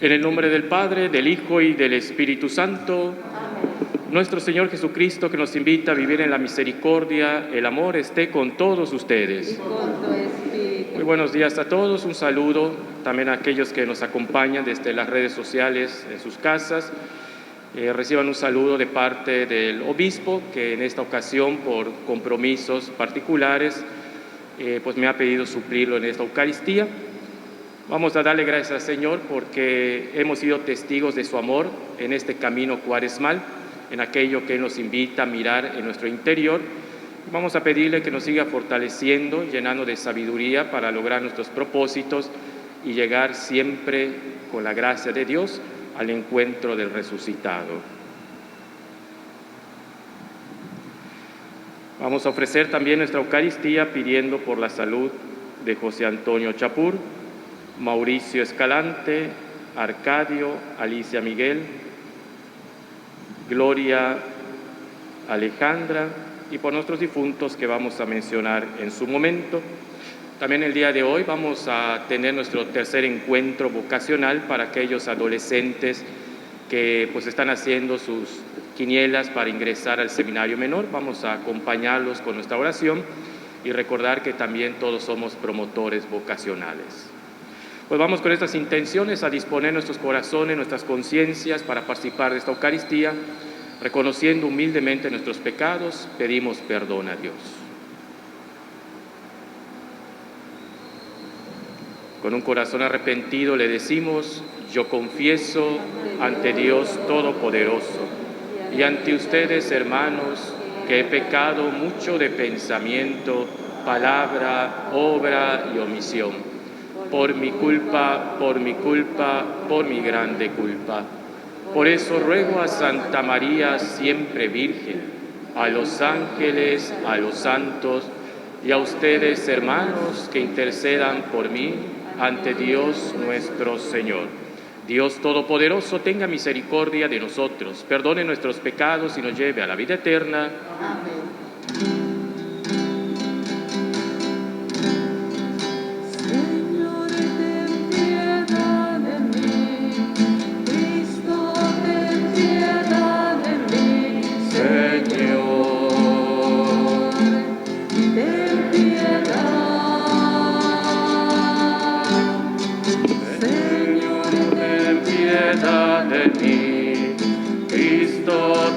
En el nombre del Padre, del Hijo y del Espíritu Santo. Amén. Nuestro Señor Jesucristo, que nos invita a vivir en la misericordia, el amor, esté con todos ustedes. Y con tu espíritu. Muy buenos días a todos, un saludo también a aquellos que nos acompañan desde las redes sociales en sus casas. Reciban un saludo de parte del obispo, que en esta ocasión, por compromisos particulares, pues me ha pedido suplirlo en esta Eucaristía. Vamos a darle gracias al Señor porque hemos sido testigos de su amor en este camino cuaresmal, en aquello que Él nos invita a mirar en nuestro interior. Vamos a pedirle que nos siga fortaleciendo, llenando de sabiduría para lograr nuestros propósitos y llegar siempre, con la gracia de Dios, al encuentro del resucitado. Vamos a ofrecer también nuestra Eucaristía pidiendo por la salud de José Antonio Chapur, Mauricio Escalante, Arcadio, Alicia Miguel, Gloria Alejandra y por nuestros difuntos que vamos a mencionar en su momento. También el día de hoy vamos a tener nuestro tercer encuentro vocacional para aquellos adolescentes que pues están haciendo sus quinielas para ingresar al seminario menor. Vamos a acompañarlos con nuestra oración y recordar que también todos somos promotores vocacionales. Pues vamos con estas intenciones a disponer nuestros corazones, nuestras conciencias para participar de esta Eucaristía, reconociendo humildemente nuestros pecados, pedimos perdón a Dios. Con un corazón arrepentido le decimos: yo confieso ante Dios Todopoderoso y ante ustedes, hermanos, que he pecado mucho de pensamiento, palabra, obra y omisión. Por mi culpa, por mi grande culpa. Por eso ruego a Santa María, siempre Virgen, a los ángeles, a los santos y a ustedes, hermanos, que intercedan por mí ante Dios nuestro Señor. Dios Todopoderoso tenga misericordia de nosotros, perdone nuestros pecados y nos lleve a la vida eterna. Amén.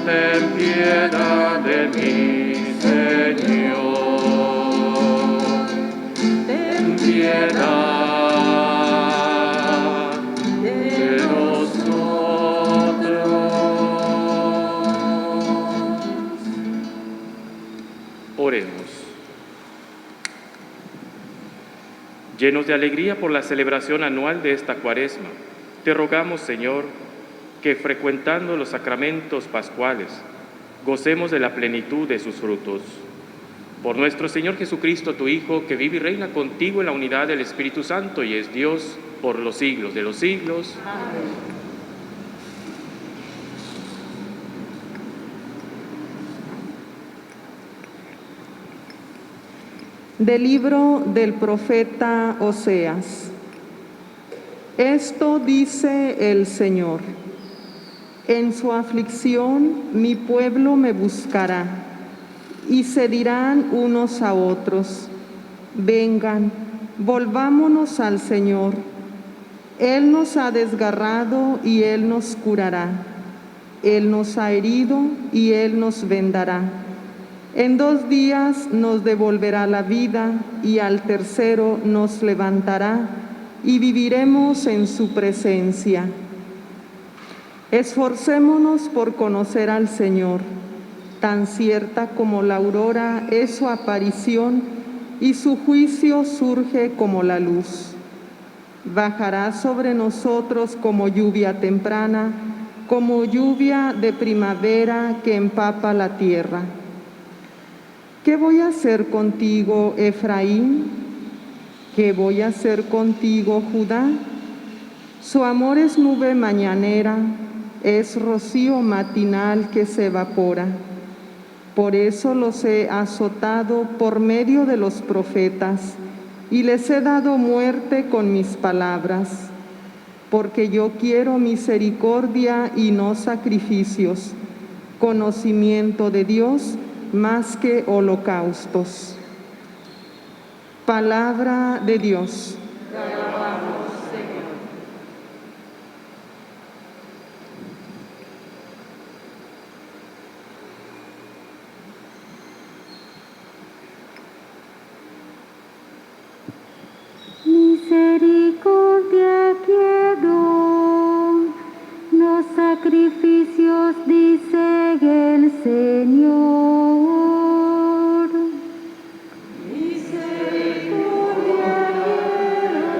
Ten piedad de mí, Señor. Ten piedad de nosotros. Oremos. Llenos de alegría por la celebración anual de esta Cuaresma, te rogamos, Señor, que frecuentando los sacramentos pascuales, gocemos de la plenitud de sus frutos. Por nuestro Señor Jesucristo, tu Hijo, que vive y reina contigo en la unidad del Espíritu Santo y es Dios por los siglos de los siglos. Amén. Del libro del profeta Oseas. Esto dice el Señor: en su aflicción mi pueblo me buscará, y se dirán unos a otros: vengan, volvámonos al Señor. Él nos ha desgarrado y Él nos curará. Él nos ha herido y Él nos vendará. En 2 días nos devolverá la vida y al tercero nos levantará y viviremos en su presencia. Esforcémonos por conocer al Señor. Tan cierta como la aurora es su aparición y su juicio surge como la luz. Bajará sobre nosotros como lluvia temprana, como lluvia de primavera que empapa la tierra. ¿Qué voy a hacer contigo, Efraín? ¿Qué voy a hacer contigo, Judá? Su amor es nube mañanera, es rocío matinal que se evapora. Por eso los he azotado por medio de los profetas y les he dado muerte con mis palabras. porque yo quiero misericordia y no sacrificios, conocimiento de Dios más que holocaustos. Palabra de Dios. Te alabamos, Señor. Misericordia quiero, no sacrificios, dice el Señor. Misericordia quiero,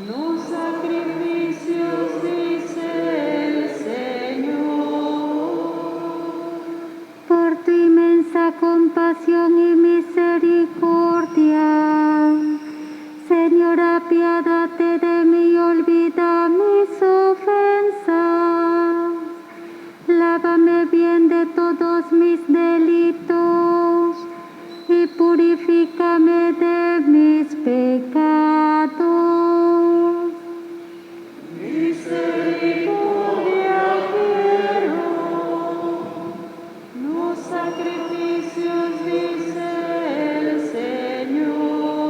no sacrificios, dice el Señor. Por tu inmensa compasión y misericordia, Señor, apiádate de mí y olvida mis ofensas. Lávame bien de todos mis delitos y purifícame de mis pecados. Misericordia quiero, no sacrificios, dice el Señor.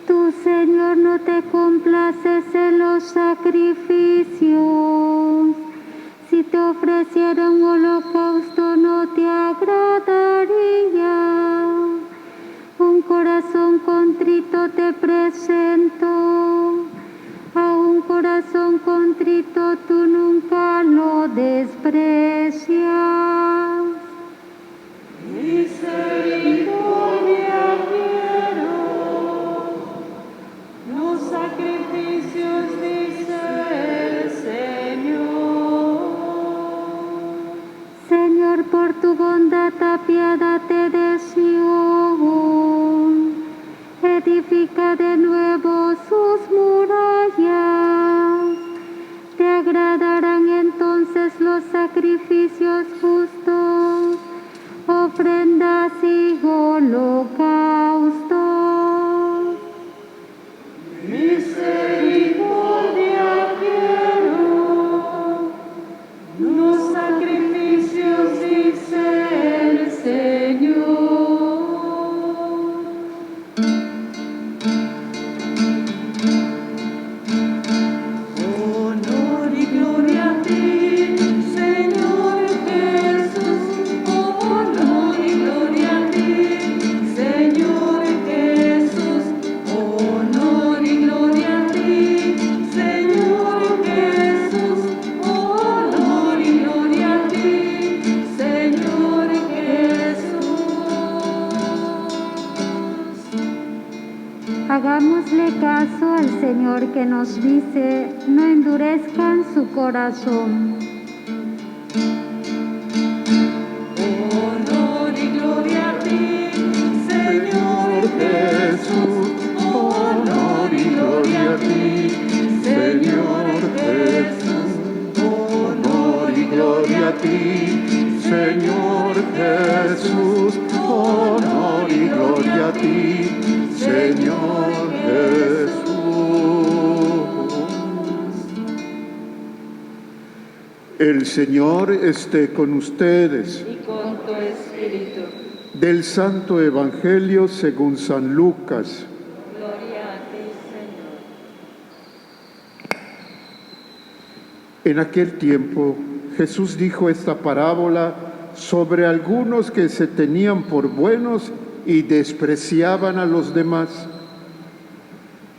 Tú, Señor, no te complaces en los sacrificios. Si te ofreciera un holocausto no te agradaría. Un corazón contrito te presento. A un corazón contrito tú nunca lo desprecias. Misericordia quiero, no sacrificios, dice el Señor. Señor, por tu bondad apiádate de Sion. Edifica de nuevo sus murallas. Te agradarán entonces los sacrificios justos, ofrendas y holocaustos. Misericordia quiero, no sacrificios, dice el Señor. Honor y gloria a ti, Señor Jesús. Honor y gloria a ti, Señor Jesús. Honor y gloria a ti, Señor Jesús. Honor y gloria a ti, Señor Jesús. Hagámosle caso al Señor que nos dice, no endurezcan su corazón. Honor y gloria a ti, Señor Jesús. Honor y gloria a ti, Señor Jesús. Honor y gloria a ti, Señor Jesús. Honor y gloria a ti, Señor Jesús. El Señor esté con ustedes. Y con tu espíritu. Del Santo Evangelio según San Lucas. Gloria a ti, Señor. En aquel tiempo Jesús dijo esta parábola sobre algunos que se tenían por buenos y despreciaban a los demás.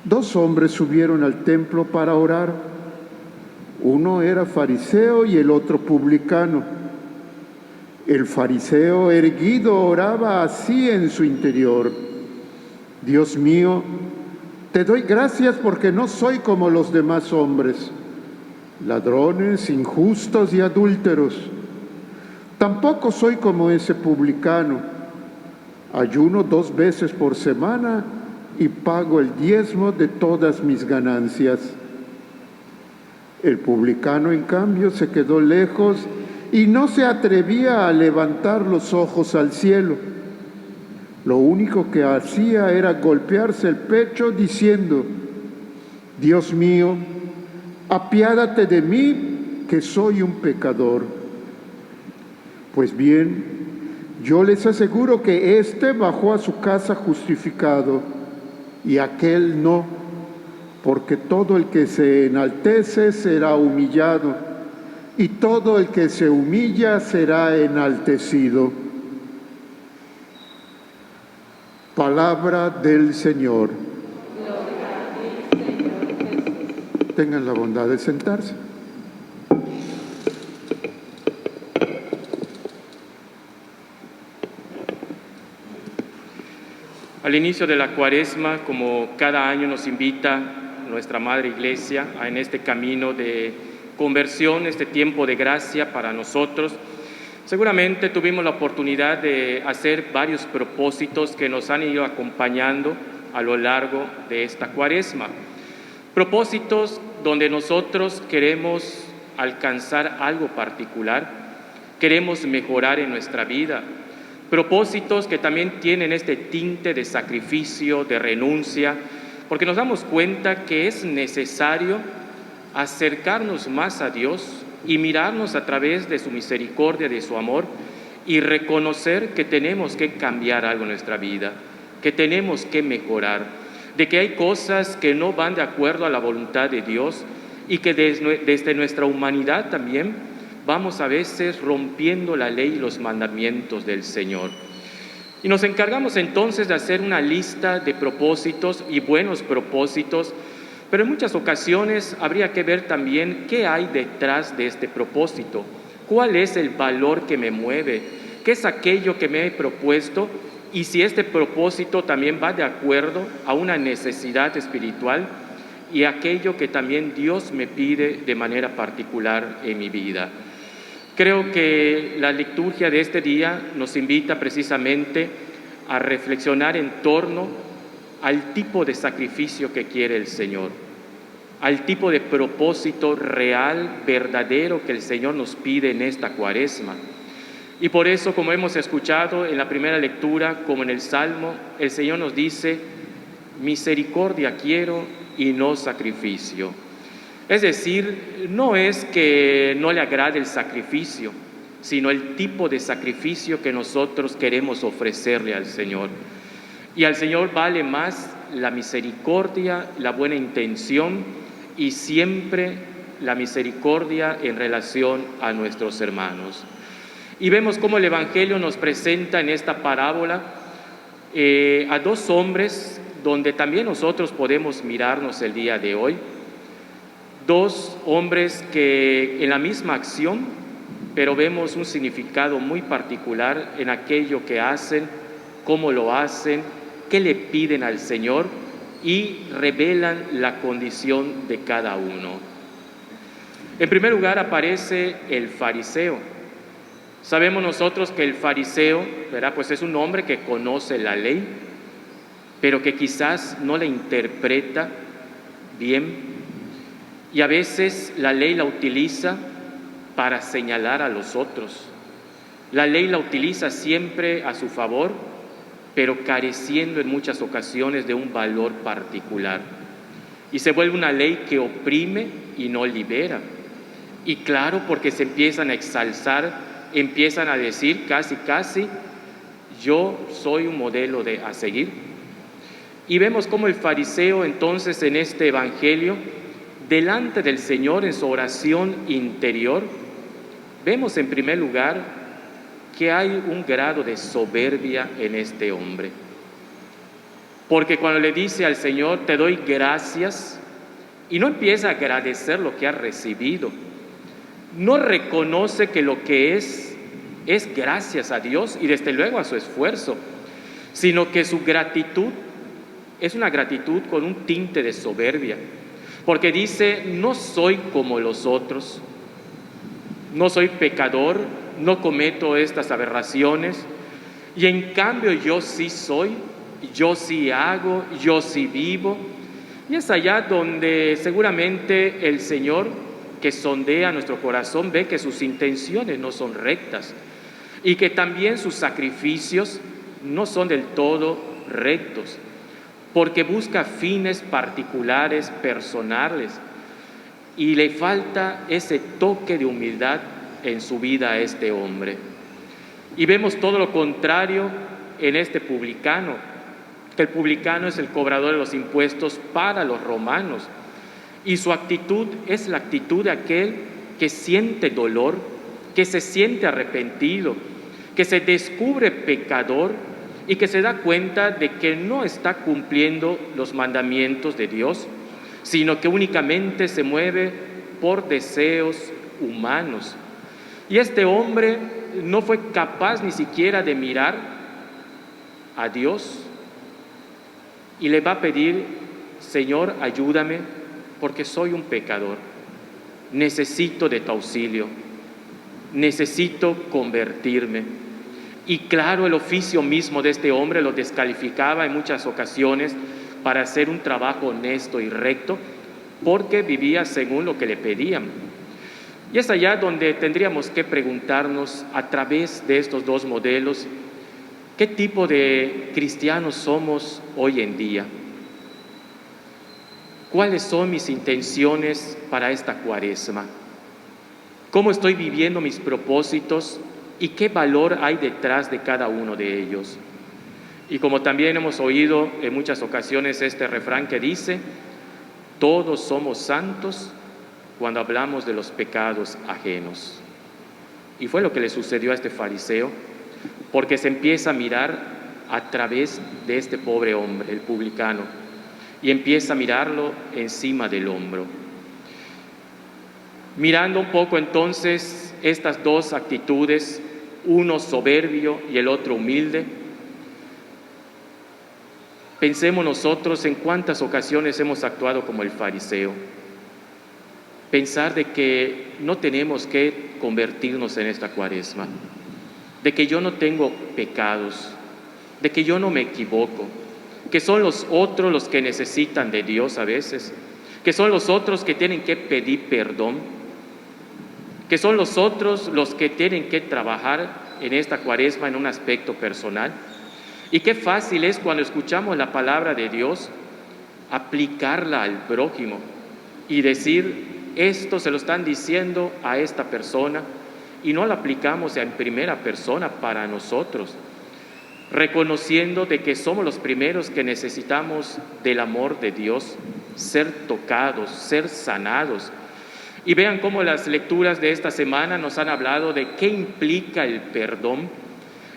2 hombres subieron al templo para orar. Uno era fariseo y el otro publicano. El fariseo erguido oraba así en su interior: Dios mío, te doy gracias porque no soy como los demás hombres, ladrones, injustos y adúlteros. Tampoco soy como ese publicano. Ayuno 2 veces por semana y pago el diezmo de todas mis ganancias. El publicano, en cambio, se quedó lejos y no se atrevía a levantar los ojos al cielo. Lo único que hacía era golpearse el pecho diciendo: Dios mío, apiádate de mí, que soy un pecador. Pues bien, yo les aseguro que éste bajó a su casa justificado y aquel no, porque todo el que se enaltece será humillado y todo el que se humilla será enaltecido. Palabra del Señor. Tengan la bondad de sentarse. Al inicio de la Cuaresma, como cada año nos invita nuestra Madre Iglesia en este camino de conversión, este tiempo de gracia para nosotros, seguramente tuvimos la oportunidad de hacer varios propósitos que nos han ido acompañando a lo largo de esta Cuaresma. Propósitos donde nosotros queremos alcanzar algo particular, queremos mejorar en nuestra vida. Propósitos que también tienen este tinte de sacrificio, de renuncia, porque nos damos cuenta que es necesario acercarnos más a Dios y mirarnos a través de su misericordia, de su amor, y reconocer que tenemos que cambiar algo en nuestra vida, que tenemos que mejorar, de que hay cosas que no van de acuerdo a la voluntad de Dios y que desde nuestra humanidad también vamos a veces rompiendo la ley y los mandamientos del Señor. Y nos encargamos entonces de hacer una lista de propósitos y buenos propósitos, pero en muchas ocasiones habría que ver también qué hay detrás de este propósito, cuál es el valor que me mueve, qué es aquello que me he propuesto y si este propósito también va de acuerdo a una necesidad espiritual y aquello que también Dios me pide de manera particular en mi vida. Creo que la liturgia de este día nos invita precisamente a reflexionar en torno al tipo de sacrificio que quiere el Señor, al tipo de propósito real, verdadero que el Señor nos pide en esta Cuaresma. Y por eso, como hemos escuchado en la primera lectura, como en el Salmo, el Señor nos dice: misericordia quiero y no sacrificio. Es decir, no es que no le agrade el sacrificio, sino el tipo de sacrificio que nosotros queremos ofrecerle al Señor. Y al Señor vale más la misericordia, la buena intención y siempre la misericordia en relación a nuestros hermanos. Y vemos cómo el Evangelio nos presenta en esta parábola a dos hombres donde también nosotros podemos mirarnos el día de hoy. Dos hombres que en la misma acción, pero vemos un significado muy particular en aquello que hacen, cómo lo hacen, qué le piden al Señor y revelan la condición de cada uno. En primer lugar aparece el fariseo. Sabemos nosotros que el fariseo, ¿verdad?, pues es un hombre que conoce la ley, pero que quizás no la interpreta bien. Y a veces la ley la utiliza para señalar a los otros. La ley la utiliza siempre a su favor, pero careciendo en muchas ocasiones de un valor particular. Y se vuelve una ley que oprime y no libera. Y claro, porque se empiezan a exalzar, empiezan a decir casi, yo soy un modelo a seguir. Y vemos cómo el fariseo entonces en este evangelio, delante del Señor en su oración interior, vemos en primer lugar que hay un grado de soberbia en este hombre. Porque cuando le dice al Señor, te doy gracias, y no empieza a agradecer lo que ha recibido, no reconoce que lo que es gracias a Dios y desde luego a su esfuerzo, sino que su gratitud es una gratitud con un tinte de soberbia, porque dice, no soy como los otros, no soy pecador, no cometo estas aberraciones, y en cambio yo sí soy, yo sí hago, yo sí vivo. Y es allá donde seguramente el Señor, que sondea nuestro corazón, ve que sus intenciones no son rectas y que también sus sacrificios no son del todo rectos. porque busca fines particulares, personales, y le falta ese toque de humildad en su vida a este hombre. Y vemos todo lo contrario en este publicano, que el publicano es el cobrador de los impuestos para los romanos, y su actitud es la actitud de aquel que siente dolor, que se siente arrepentido, que se descubre pecador y que se da cuenta de que no está cumpliendo los mandamientos de Dios, sino que únicamente se mueve por deseos humanos. Y este hombre no fue capaz ni siquiera de mirar a Dios y le va a pedir: Señor, ayúdame porque soy un pecador, necesito de tu auxilio, necesito convertirme. Y claro, el oficio mismo de este hombre lo descalificaba en muchas ocasiones para hacer un trabajo honesto y recto, porque vivía según lo que le pedían. Y es allá donde tendríamos que preguntarnos, a través de estos dos modelos, ¿qué tipo de cristianos somos hoy en día? ¿Cuáles son mis intenciones para esta Cuaresma? ¿Cómo estoy viviendo mis propósitos y qué valor hay detrás de cada uno de ellos? Y como también hemos oído en muchas ocasiones este refrán que dice: todos somos santos cuando hablamos de los pecados ajenos. Y fue lo que le sucedió a este fariseo, porque se empieza a mirar a través de este pobre hombre, el publicano, y empieza a mirarlo encima del hombro. Mirando un poco entonces estas dos actitudes, uno soberbio y el otro humilde, pensemos nosotros en cuántas ocasiones hemos actuado como el fariseo. Pensar de que no tenemos que convertirnos en esta Cuaresma, de que yo no tengo pecados, de que yo no me equivoco, que son los otros los que necesitan de Dios a veces, que son los otros que tienen que pedir perdón, que son los otros los que tienen que trabajar en esta Cuaresma en un aspecto personal. Y qué fácil es, cuando escuchamos la palabra de Dios, aplicarla al prójimo y decir: esto se lo están diciendo a esta persona, y no la aplicamos en primera persona para nosotros, reconociendo de que somos los primeros que necesitamos del amor de Dios, ser tocados, ser sanados. Y vean cómo las lecturas de esta semana nos han hablado de qué implica el perdón.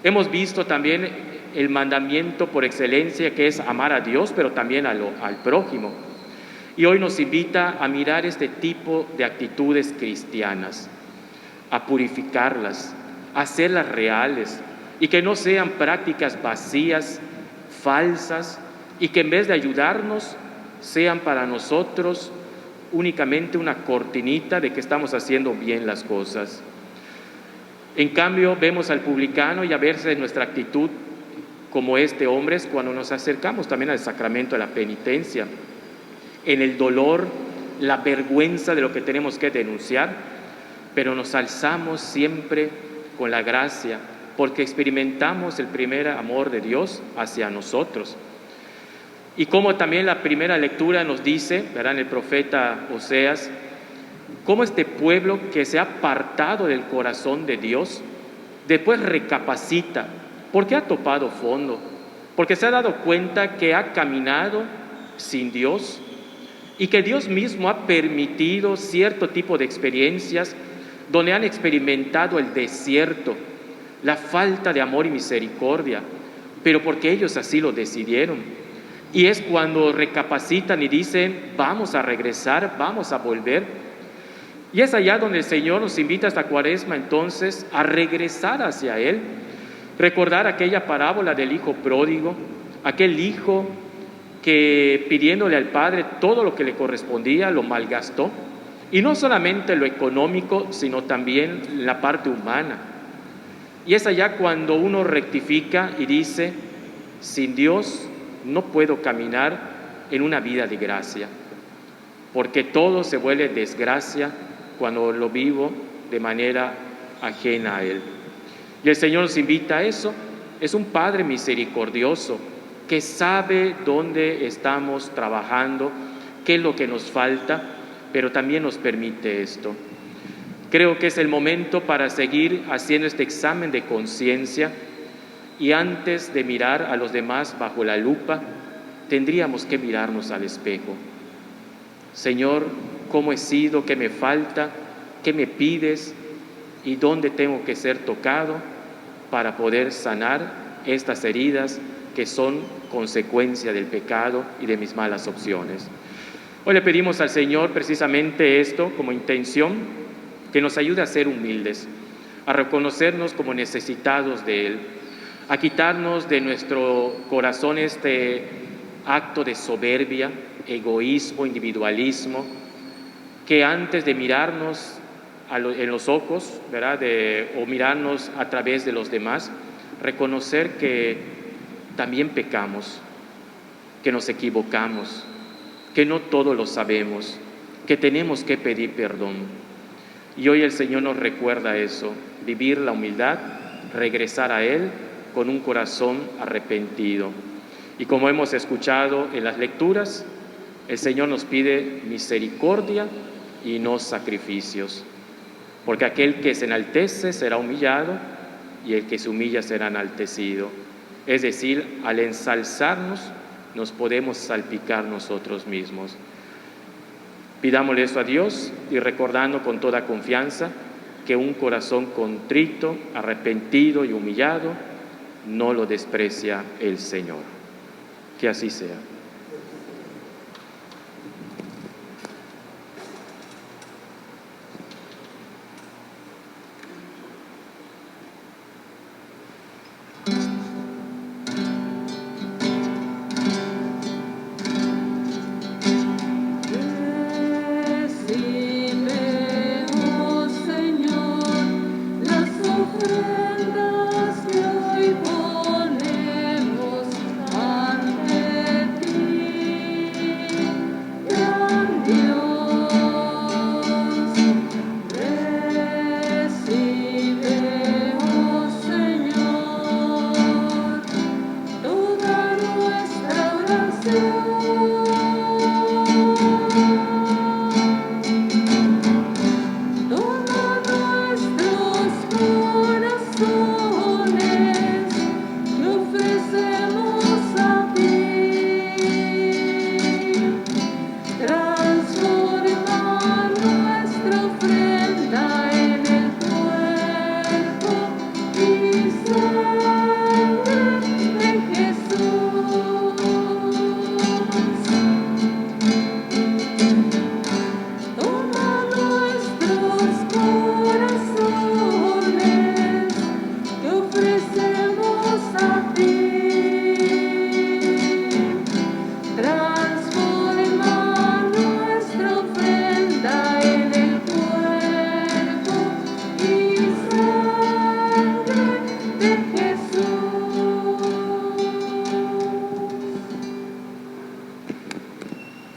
Hemos visto también el mandamiento por excelencia, que es amar a Dios, pero también al prójimo. Y hoy nos invita a mirar este tipo de actitudes cristianas, a purificarlas, a hacerlas reales, y que no sean prácticas vacías, falsas, y que en vez de ayudarnos, sean para nosotros únicamente una cortinita de que estamos haciendo bien las cosas. En cambio, vemos al publicano, y a verse nuestra actitud como este hombre es cuando nos acercamos también al sacramento de la penitencia, en el dolor, la vergüenza de lo que tenemos que denunciar, pero nos alzamos siempre con la gracia, porque experimentamos el primer amor de Dios hacia nosotros. Y como también la primera lectura nos dice, ¿verdad?, en el profeta Oseas, cómo este pueblo que se ha apartado del corazón de Dios, después recapacita, porque ha topado fondo, porque se ha dado cuenta que ha caminado sin Dios, y que Dios mismo ha permitido cierto tipo de experiencias donde han experimentado el desierto, la falta de amor y misericordia, pero porque ellos así lo decidieron. Y es cuando recapacitan y dicen: vamos a regresar, vamos a volver. Y es allá donde el Señor nos invita a esta Cuaresma entonces a regresar hacia Él, recordar aquella parábola del hijo pródigo, aquel hijo que, pidiéndole al Padre todo lo que le correspondía, lo malgastó, y no solamente lo económico, sino también la parte humana. Y es allá cuando uno rectifica y dice: sin Dios no puedo caminar en una vida de gracia, porque todo se vuelve desgracia cuando lo vivo de manera ajena a Él. Y el Señor nos invita a eso. Es un Padre misericordioso, que sabe dónde estamos trabajando, qué es lo que nos falta, pero también nos permite esto. Creo que es el momento para seguir haciendo este examen de conciencia y antes de mirar a los demás bajo la lupa, tendríamos que mirarnos al espejo. Señor, ¿cómo he sido? ¿Qué me falta? ¿Qué me pides? ¿Y dónde tengo que ser tocado para poder sanar estas heridas que son consecuencia del pecado y de mis malas opciones? Hoy le pedimos al Señor precisamente esto como intención, que nos ayude a ser humildes, a reconocernos como necesitados de Él, a quitarnos de nuestro corazón este acto de soberbia, egoísmo, individualismo, que antes de mirarnos en los ojos, ¿verdad? O mirarnos a través de los demás, reconocer que también pecamos, que nos equivocamos, que no todo lo sabemos, que tenemos que pedir perdón. Y hoy el Señor nos recuerda eso, vivir la humildad, regresar a Él con un corazón arrepentido. Y como hemos escuchado en las lecturas, el Señor nos pide misericordia y no sacrificios, porque aquel que se enaltece será humillado y el que se humilla será enaltecido. Es decir, al ensalzarnos nos podemos salpicar nosotros mismos. Pidámosle eso a Dios y recordando con toda confianza que un corazón contrito, arrepentido y humillado no lo desprecia el Señor. Que así sea.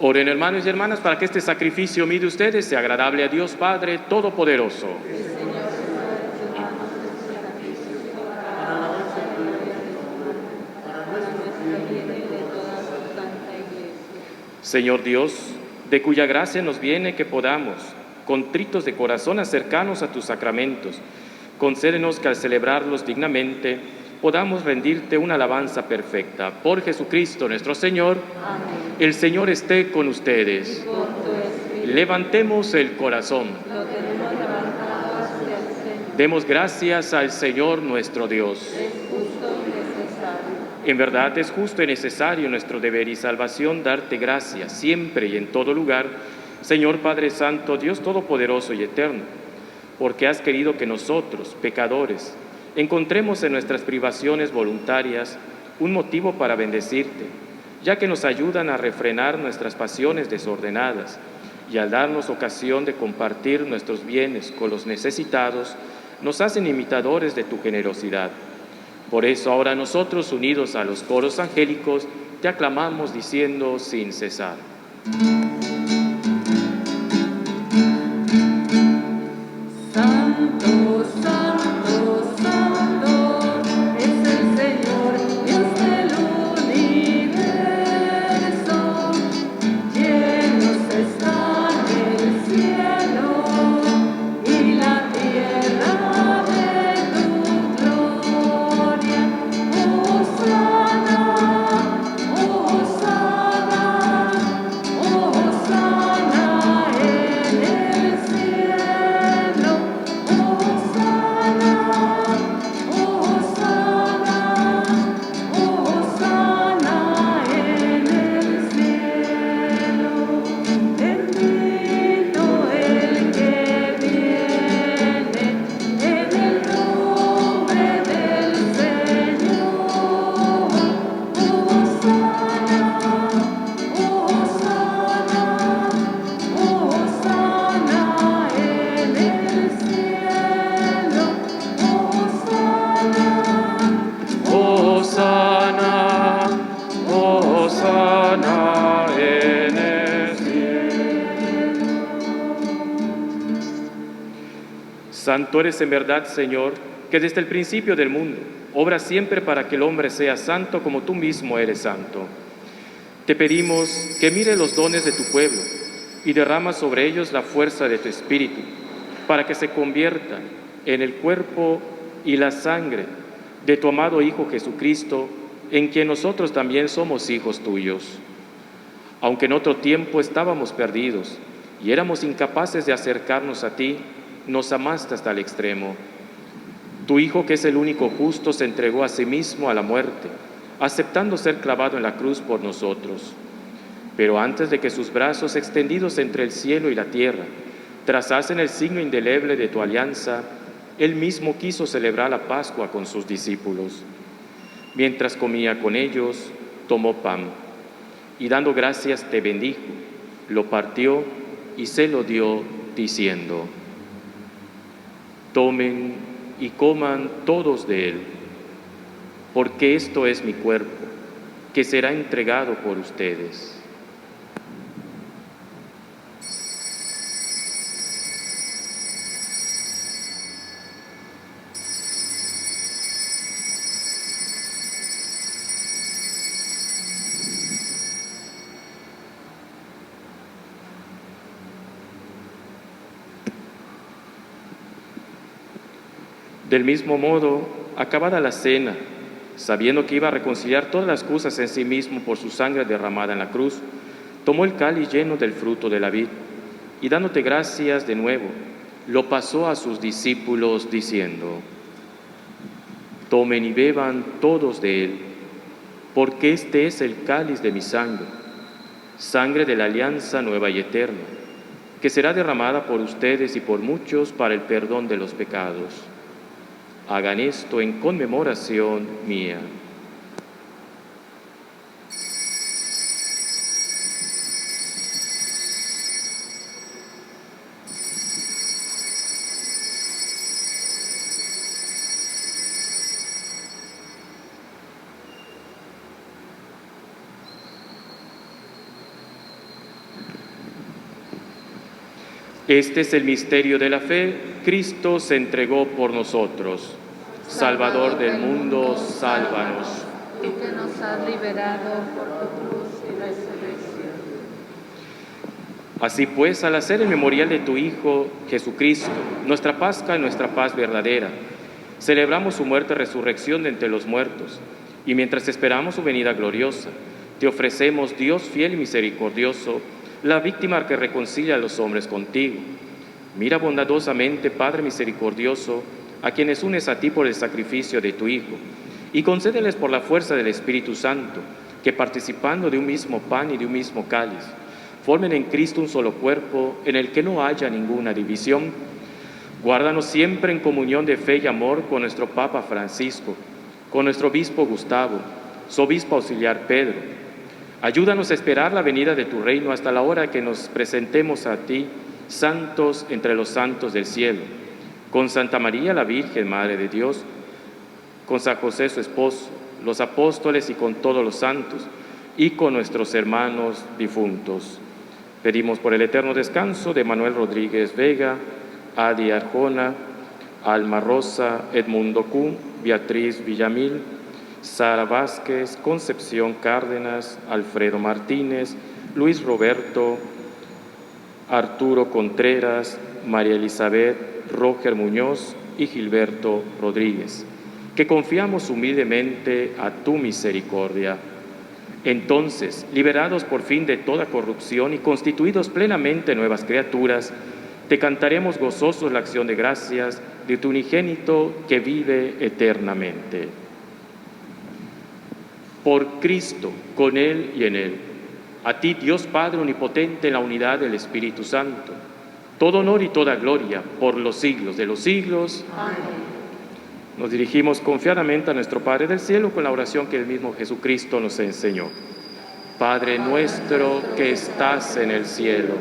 Oren, hermanos y hermanas, para que este sacrificio mío de ustedes sea agradable a Dios Padre Todopoderoso. Señor Dios, de cuya gracia nos viene que podamos, contritos de corazón, acercarnos a tus sacramentos, concédenos que al celebrarlos dignamente podamos rendirte una alabanza perfecta. Por Jesucristo nuestro Señor. Amén. El Señor esté con ustedes. Levantemos el corazón. Lo tenemos levantado hacia el Señor. Demos gracias al Señor nuestro Dios. Es justo y necesario. En verdad es justo y necesario nuestro deber y salvación darte gracias siempre y en todo lugar, Señor Padre Santo, Dios Todopoderoso y Eterno, porque has querido que nosotros, pecadores, encontremos en nuestras privaciones voluntarias un motivo para bendecirte, ya que nos ayudan a refrenar nuestras pasiones desordenadas y al darnos ocasión de compartir nuestros bienes con los necesitados, nos hacen imitadores de tu generosidad. Por eso ahora nosotros, unidos a los coros angélicos, te aclamamos diciendo sin cesar. Santo, santo, santo, es el Señor, Dios del universo. Hosana en el cielo. Santo eres en verdad, Señor, que desde el principio del mundo obras siempre para que el hombre sea santo como tú mismo eres santo. Te pedimos que mire los dones de tu pueblo y derrama sobre ellos la fuerza de tu Espíritu, para que se conviertan en el cuerpo y la sangre de tu amado Hijo Jesucristo, en quien nosotros también somos hijos tuyos. Aunque en otro tiempo estábamos perdidos y éramos incapaces de acercarnos a ti, nos amaste hasta el extremo. Tu Hijo, que es el único justo, se entregó a sí mismo a la muerte, aceptando ser clavado en la cruz por nosotros. Pero antes de que sus brazos extendidos entre el cielo y la tierra trazasen el signo indeleble de tu alianza, Él mismo quiso celebrar la Pascua con sus discípulos. Mientras comía con ellos, tomó pan y dando gracias te bendijo, lo partió y se lo dio diciendo: tomen y coman todos de él, porque esto es mi cuerpo, que será entregado por ustedes. Del mismo modo, acabada la cena, sabiendo que iba a reconciliar todas las cosas en sí mismo por su sangre derramada en la cruz, tomó el cáliz lleno del fruto de la vid y dándote gracias de nuevo, lo pasó a sus discípulos diciendo: tomen y beban todos de él, porque este es el cáliz de mi sangre, sangre de la alianza nueva y eterna, que será derramada por ustedes y por muchos para el perdón de los pecados. Hagan esto en conmemoración mía. Este es el misterio de la fe. Cristo se entregó por nosotros. Salvador del mundo, sálvanos. Tú que nos has liberado por tu cruz y resurrección. Así pues, al hacer el memorial de tu Hijo Jesucristo, nuestra Pascua y nuestra paz verdadera, celebramos su muerte y resurrección de entre los muertos, y mientras esperamos su venida gloriosa, te ofrecemos, Dios fiel y misericordioso, la víctima que reconcilia a los hombres contigo. Mira bondadosamente, Padre misericordioso, a quienes unes a ti por el sacrificio de tu Hijo, y concédeles por la fuerza del Espíritu Santo, que participando de un mismo pan y de un mismo cáliz, formen en Cristo un solo cuerpo, en el que no haya ninguna división. Guárdanos siempre en comunión de fe y amor con nuestro Papa Francisco, con nuestro Obispo Gustavo, su Obispo Auxiliar Pedro. Ayúdanos a esperar la venida de tu reino hasta la hora que nos presentemos a ti, santos entre los santos del cielo, con Santa María la Virgen, Madre de Dios, con San José su esposo, los apóstoles y con todos los santos, y con nuestros hermanos difuntos. Pedimos por el eterno descanso de Manuel Rodríguez Vega, Adi Arjona, Alma Rosa, Edmundo Q, Beatriz Villamil, Sara Vázquez, Concepción Cárdenas, Alfredo Martínez, Luis Roberto, Arturo Contreras, María Elizabeth, Roger Muñoz y Gilberto Rodríguez, que confiamos humildemente a tu misericordia. Entonces, liberados por fin de toda corrupción y constituidos plenamente nuevas criaturas, te cantaremos gozosos la acción de gracias de tu unigénito que vive eternamente. Por Cristo, con Él y en Él, a ti, Dios Padre omnipotente, en la unidad del Espíritu Santo, todo honor y toda gloria por los siglos de los siglos. Amén. Nos dirigimos confiadamente a nuestro Padre del cielo con la oración que el mismo Jesucristo nos enseñó. Padre nuestro que estás en el cielo,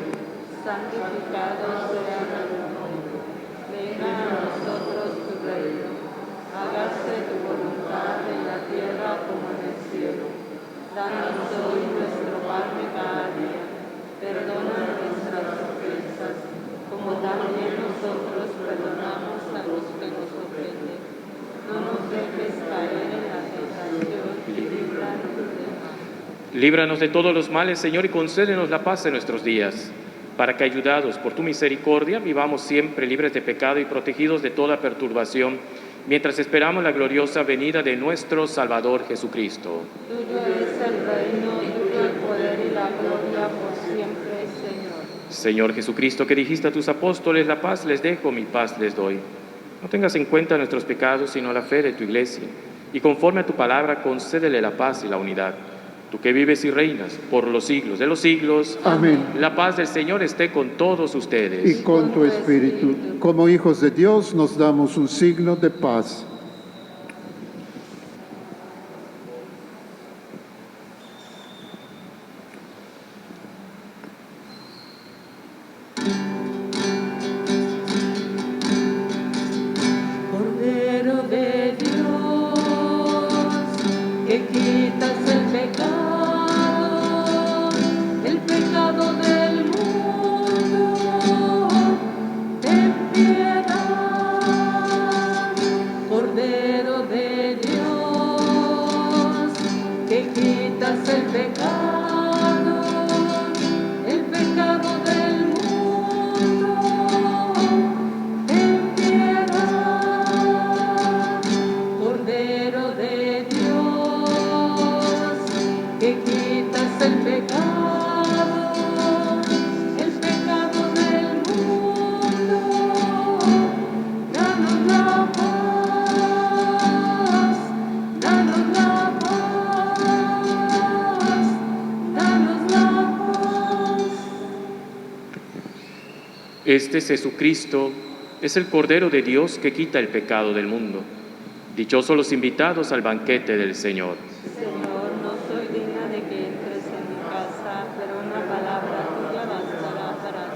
Santificado sea tu nombre. Venga a nosotros tu reino. Hágase tu voluntad en la tierra como en el cielo. Danos hoy perdona nuestras ofensas, como también nosotros perdonamos a los que nos ofenden. No nos dejes caer en la tentación y líbranos del mal. Líbranos de todos los males, Señor, y concédenos la paz en nuestros días, para que, ayudados por tu misericordia, vivamos siempre libres de pecado y protegidos de toda perturbación, mientras esperamos la gloriosa venida de nuestro Salvador Jesucristo. Tuyo es el reino, tuyo el poder y la gloria por siempre, Señor. Señor Jesucristo, que dijiste a tus apóstoles, la paz les dejo, mi paz les doy. No tengas en cuenta nuestros pecados, sino la fe de tu Iglesia, y conforme a tu palabra, concédele la paz y la unidad. Tú que vives y reinas por los siglos de los siglos. Amén. La paz del Señor esté con todos ustedes. Y con tu espíritu, como hijos de Dios, nos damos un signo de paz. Cordero de Dios, que quitas el pecado del mundo, ten piedad. Cordero de Dios, que quitas el pecado del mundo, ten piedad. Cordero de Dios, que quitas el pecado del mundo, danos la paz, danos la paz, danos la paz. Este es Jesucristo, es el Cordero de Dios que quita el pecado del mundo. Dichosos los invitados al banquete del Señor. Señor, no soy digna de que entres en mi casa, pero una palabra tuya bastará para sanar.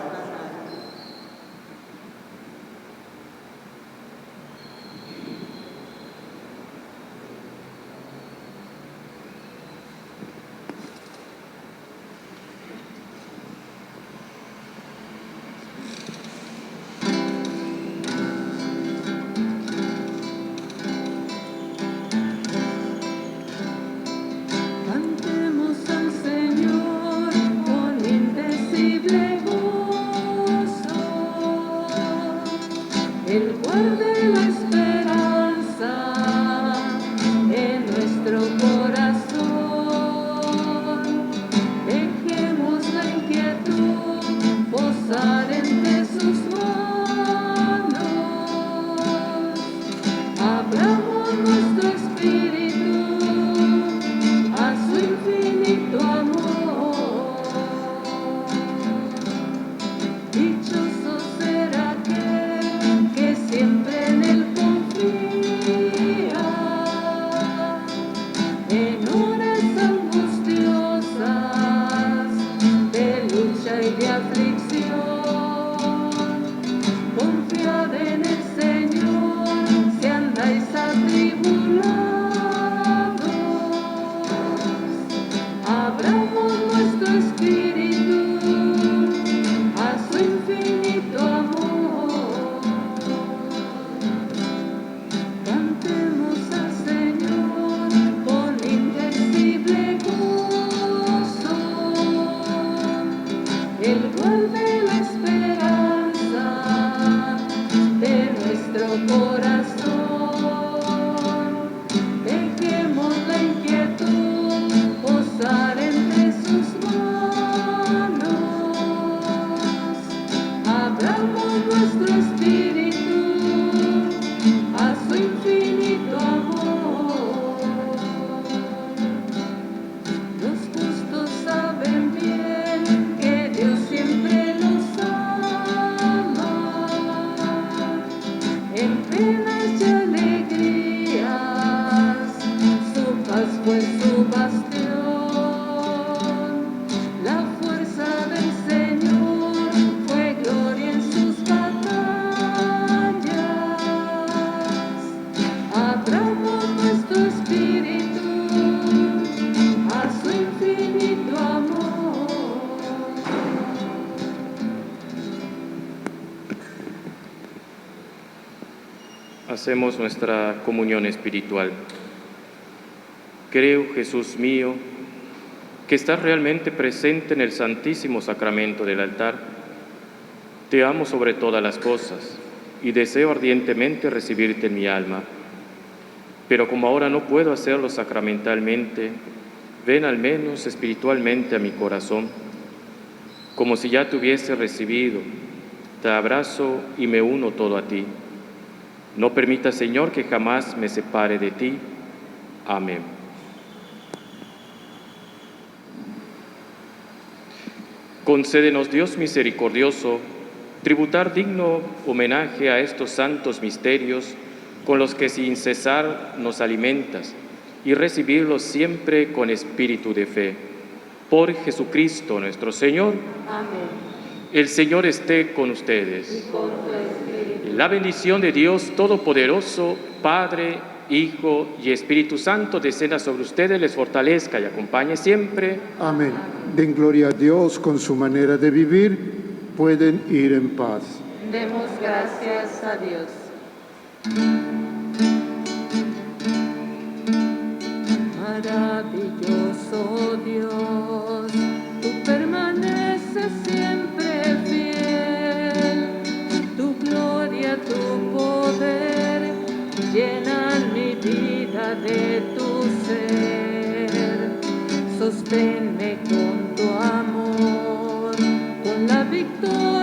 Hacemos nuestra comunión espiritual. Creo, Jesús mío, que estás realmente presente en el Santísimo Sacramento del altar. Te amo sobre todas las cosas y deseo ardientemente recibirte en mi alma. Pero como ahora no puedo hacerlo sacramentalmente, ven al menos espiritualmente a mi corazón. Como si ya te hubiese recibido, te abrazo y me uno todo a ti. No permita, Señor, que jamás me separe de ti. Amén. Concédenos, Dios misericordioso, tributar digno homenaje a estos santos misterios con los que sin cesar nos alimentas y recibirlos siempre con espíritu de fe. Por Jesucristo nuestro Señor. Amén. El Señor esté con ustedes. Y con tu espíritu. La bendición de Dios Todopoderoso, Padre, Hijo y Espíritu Santo, descienda sobre ustedes, les fortalezca y acompañe siempre. Amén. Den gloria a Dios con su manera de vivir. Pueden ir en paz. Demos gracias a Dios. Maravilloso Dios, tú permaneces siempre fiel. Tu gloria, tu poder llenan mi vida de tu ser. Sosténme con tu amor, con la victoria